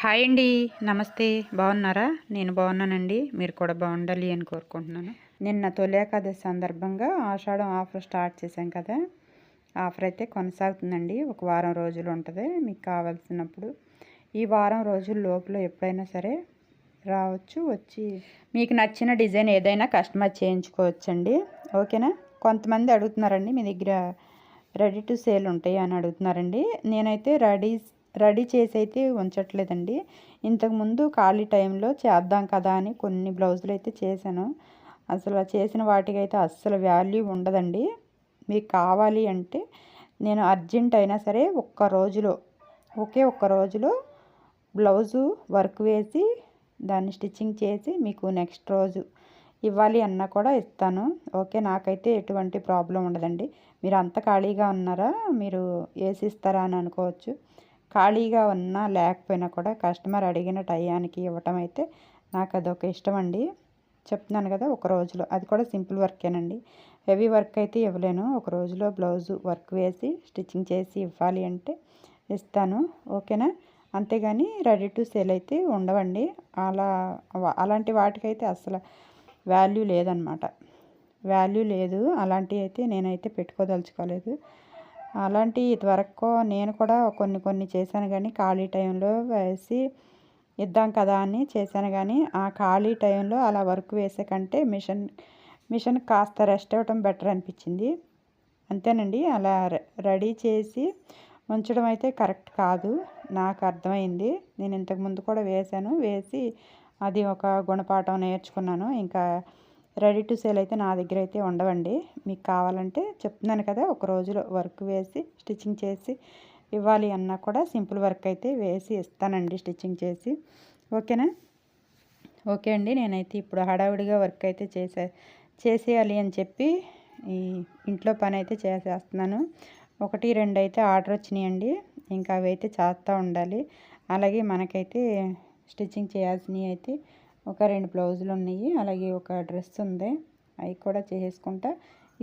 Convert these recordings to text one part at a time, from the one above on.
Hi అండి. నమస్తే. బాగున్నారా? నేను బాగున్నానండి. మీరు కూడా బాగుండాలి అని కోరుకుంటున్నాను. నిన్న తొలి ఏకాదశి సందర్భంగా ఆషాఢం ఆఫర్ స్టార్ట్ చేశాం కదా. ఆఫర్ అయితే కొనసాగుతుందండి. ఒక వారం రోజులు ఉంటుంది. మీకు కావాల్సినప్పుడు ఈ వారం రోజుల లోపల ఎప్పుడైనా సరే రావచ్చు. వచ్చి మీకు నచ్చిన డిజైన్ ఏదైనా కస్టమైజ్ చేయించుకోవచ్చండి. ఓకేనా? కొంతమంది అడుగుతున్నారండి, మీ దగ్గర రెడీ టు సేల్ ఉంటాయి అని అడుగుతున్నారండి. నేనైతే రెడీ చేసి అయితే ఉంచట్లేదండి. ఇంతకుముందు ఖాళీ టైంలో చేద్దాం కదా అని కొన్ని బ్లౌజులు అయితే చేశాను. అసలు చేసిన వాటికైతే అస్సలు వాల్యూ ఉండదండి. మీకు కావాలి అంటే నేను అర్జెంట్ అయినా సరే ఒక్క రోజులో బ్లౌజు వర్క్ వేసి దాన్ని స్టిచ్చింగ్ చేసి మీకు నెక్స్ట్ రోజు ఇవ్వాలి అన్నా కూడా ఇస్తాను. ఓకే, నాకైతే ఎటువంటి ప్రాబ్లం ఉండదండి. మీరు అంత ఖాళీగా ఉన్నారా, మీరు వేసి ఇస్తారా అని అనుకోవచ్చు. ఖాళీగా ఉన్నా లేకపోయినా కూడా కస్టమర్ అడిగిన టయానికి ఇవ్వటం అయితే నాకు అదొక ఇష్టం అండి. చెప్తున్నాను కదా, ఒక రోజులో, అది కూడా సింపుల్ వర్కేనండి. హెవీ వర్క్ అయితే ఇవ్వలేను. ఒక రోజులో బ్లౌజు వర్క్ వేసి స్టిచ్చింగ్ చేసి ఇవ్వాలి అంటే ఇస్తాను. ఓకేనా? అంతేగాని రెడీ టు సేల్ అయితే ఉండవండి. అలాంటి వాటికైతే అసలు వాల్యూ లేదనమాట. వాల్యూ లేదు. అలాంటివి అయితే నేనైతే పెట్టుకోదలుచుకోలేదు. అలాంటి ఇదివరకు నేను కూడా కొన్ని చేశాను, కానీ ఖాళీ టైంలో వేసి ఇద్దాం కదా అని చేశాను. కానీ ఆ ఖాళీ టైంలో అలా వర్క్ వేసే కంటే మిషన్ కాస్త రెస్ట్ ఇవ్వటం బెటర్ అనిపించింది. అంతేనండి. అలా రెడీ చేసి ఉంచడం అయితే కరెక్ట్ కాదు, నాకు అర్థమైంది. నేను ఇంతకుముందు కూడా వేసి అది ఒక గుణపాఠం నేర్చుకున్నాను. ఇంకా రెడీ టు సేల్ అయితే నా దగ్గర అయితే ఉండవండి. మీకు కావాలంటే చెప్తున్నాను కదా, ఒక రోజులో వర్క్ వేసి స్టిచ్చింగ్ చేసి ఇవ్వాలి అన్నా కూడా సింపుల్ వర్క్ అయితే వేసి ఇస్తానండి, స్టిచ్చింగ్ చేసి. ఓకేనా? ఓకే అండి. నేనైతే ఇప్పుడు హడావిడిగా వర్క్ అయితే చేసేయాలి అని చెప్పి ఈ ఇంట్లో పని అయితే చేసేస్తున్నాను. 1, 2 అయితే ఆర్డర్ వచ్చినాయండి. ఇంకా అవి అయితే చేస్తూ ఉండాలి. అలాగే మనకైతే స్టిచ్చింగ్ చేయాల్సినవి అయితే ఒక 2 బ్లౌజులు ఉన్నాయి, అలాగే ఒక డ్రెస్ ఉంది. అవి కూడా చేసేసుకుంటా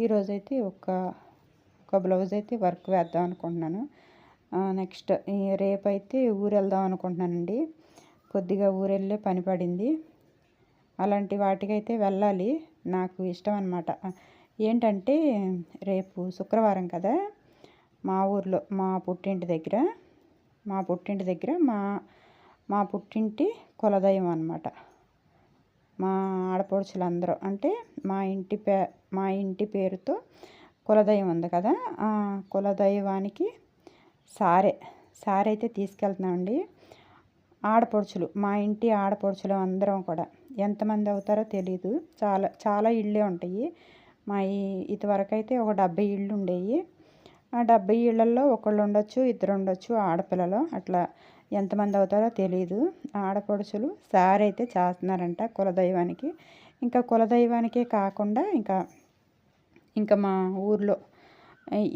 ఈరోజైతే ఒక బ్లౌజ్ అయితే వర్క్ వేద్దాం అనుకుంటున్నాను. నెక్స్ట్ రేపైతే ఊరు వెళ్దాం అనుకుంటున్నానండి. కొద్దిగా ఊరెళ్ళే పని పడింది. అలాంటి వాటికైతే వెళ్ళాలి, నాకు ఇష్టం అన్నమాట. ఏంటంటే రేపు శుక్రవారం కదా, మా ఊర్లో మా పుట్టింటి దగ్గర మా పుట్టింటి కులదైవం అన్నమాట. మా ఆడపడుచులందరూ, అంటే మా ఇంటి పేరుతో కులదైవం ఉంది కదా, ఆ కులదైవానికి సారే అయితే తీసుకెళ్తున్నామండి. మా ఇంటి ఆడపడుచులు అందరం కూడా ఎంతమంది అవుతారో తెలీదు. చాలా ఇళ్ళే ఉంటాయి. ఇదివరకు అయితే ఒక 70 ఇళ్ళు ఉండేవి. ఆ 70 ఇళ్ళల్లో ఒకళ్ళు ఉండొచ్చు, ఇద్దరు ఉండొచ్చు ఆడపిల్లలు. అట్లా ఎంతమంది అవుతారో తెలీదు. ఆడపడుచులు సారి అయితే చేస్తున్నారంట కులదైవానికి. ఇంకా కులదైవానికే కాకుండా ఇంకా మా ఊర్లో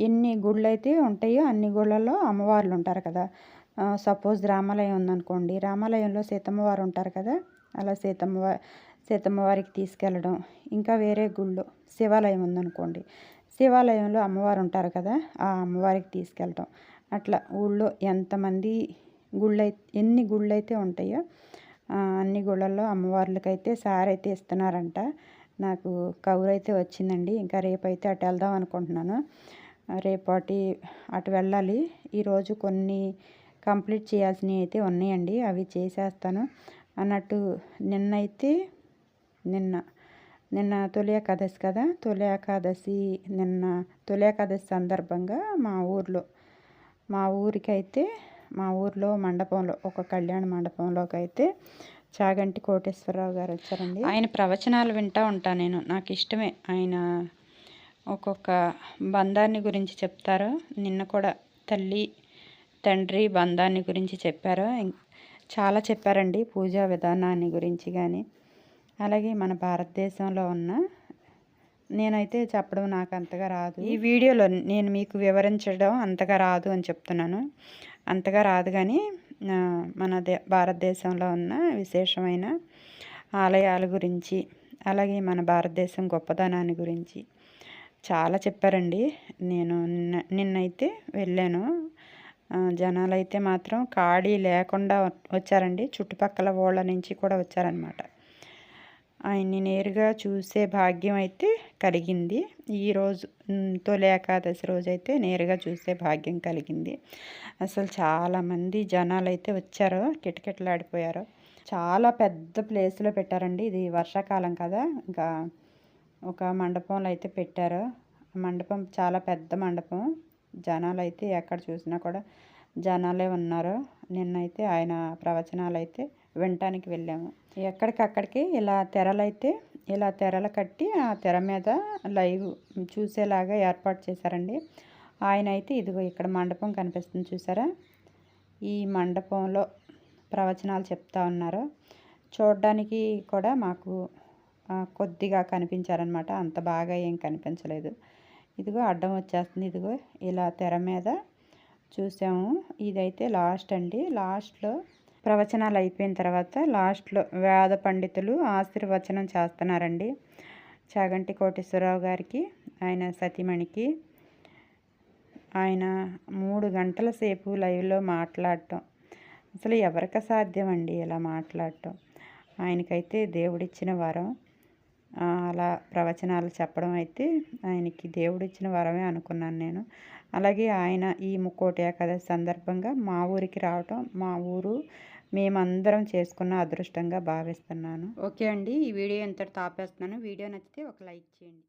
ఎన్ని గుళ్ళు అయితే ఉంటాయో అన్ని గుళ్ళల్లో అమ్మవార్లు ఉంటారు కదా. సపోజ్ రామాలయం ఉందనుకోండి, రామాలయంలో సీతమ్మ వారు ఉంటారు కదా, అలా సీతమ్మ వారికి తీసుకెళ్ళడం. ఇంకా వేరే గుళ్ళో శివాలయం ఉందనుకోండి, శివాలయంలో అమ్మవారు ఉంటారు కదా, ఆ అమ్మవారికి తీసుకెళ్ళటం. అట్లా ఊళ్ళో ఎన్ని గుళ్ళు అయితే ఉంటాయో అన్ని గుళ్ళల్లో అమ్మవార్లకైతే సారి అయితే ఇస్తున్నారంట. నాకు కబురు అయితే వచ్చిందండి. ఇంకా రేపైతే అటు వెళ్దాం అనుకుంటున్నాను. అటు వెళ్ళాలి. ఈరోజు కొన్ని కంప్లీట్ చేయాల్సినవి అయితే ఉన్నాయండి, అవి చేసేస్తాను అన్నట్టు. నిన్న తొలి ఏకాదశి కదా, నిన్న తొలి ఏకాదశి సందర్భంగా మా ఊర్లో మండపంలో, ఒక కళ్యాణ మండపంలోకి అయితే చాగంటి కోటేశ్వరరావు గారు వచ్చారండి. ఆయన ప్రవచనాలు వింటూ ఉంటాను నేను, నాకు ఇష్టమే. ఆయన ఒక్కొక్క బంధాన్ని గురించి చెప్తారు. నిన్న కూడా తల్లి తండ్రి బంధాన్ని గురించి చెప్పారు. చాలా చెప్పారండి, పూజా విధానాన్ని గురించి కానీ. అలాగే మన భారతదేశంలో నేనైతే చెప్పడం నాకు అంతగా రాదు. ఈ వీడియోలో నేను మీకు వివరించడం అంతగా రాదు అని చెప్తున్నాను. అంతగా రాదు, కానీ మన భారతదేశంలో ఉన్న విశేషమైన ఆలయాల గురించి, అలాగే మన భారతదేశం గొప్పదనాన్ని గురించి చాలా చెప్పారండి. నేను నిన్నైతే వెళ్ళాను. జనాలైతే మాత్రం ఖాళీ లేకుండా వచ్చారండి. చుట్టుపక్కల ఊళ్ళ నుంచి కూడా వచ్చారనమాట. ఆయన్ని నేరుగా చూసే భాగ్యం అయితే కలిగింది. ఈరోజు తొలి ఏకాదశి రోజైతే నేరుగా చూసే భాగ్యం కలిగింది. అసలు చాలామంది జనాలైతే వచ్చారు, కిటకిటలాడిపోయారు. చాలా పెద్ద ప్లేస్లో పెట్టారండి. ఇది వర్షాకాలం కదా, ఇంకా ఒక మండపంలో అయితే పెట్టారు. మండపం చాలా పెద్ద మండపం. జనాలు అయితే ఎక్కడ చూసినా కూడా జనాలే ఉన్నారు. నిన్నైతే ఆయన ప్రవచనాలు అయితే వినటానికి వెళ్ళాము. ఎక్కడికక్కడికి ఇలా తెరలు కట్టి ఆ తెర మీద లైవ్ చూసేలాగా ఏర్పాటు చేశారండి. ఆయన అయితే ఇదిగో ఇక్కడ మండపం కనిపిస్తుంది చూసారా, ఈ మండపంలో ప్రవచనాలు చెప్తా ఉన్నారు. చూడడానికి కూడా మాకు కొద్దిగా కనిపించారనమాట, అంత బాగా ఏం కనిపించలేదు. ఇదిగో అడ్డం వచ్చేస్తుంది, ఇదిగో ఇలా తెర మీద చూసాము. ఇదైతే లాస్ట్ అండి. లాస్ట్లో ప్రవచనాలు అయిపోయిన తర్వాత లాస్ట్లో వేద పండితులు ఆశీర్వచనం చేస్తున్నారండి. చాగంటి కోటేశ్వరరావు గారికి, ఆయన సతీమణికి. ఆయన 3 గంటల సేపు లైవ్లో మాట్లాడటం అసలు ఎవరికి సాధ్యం అండి ఇలా మాట్లాడటం. ఆయనకైతే దేవుడిచ్చిన వరం. అలా ప్రవచనాలు చెప్పడం అయితే ఆయనకి దేవుడిచ్చిన వరమే అనుకున్నాను నేను. అలాగే ఆయన ఈ ముక్కోటి ఏకాదశి సందర్భంగా మా ఊరికి రావటం, మా ఊరు మేమందరం చేసుకున్న అదృష్టంగా భావిస్తున్నాను. ఓకే అండి, ఈ వీడియో ఇంతటితో ఆపేస్తున్నాను. వీడియో నచ్చితే ఒక లైక్ చేయండి.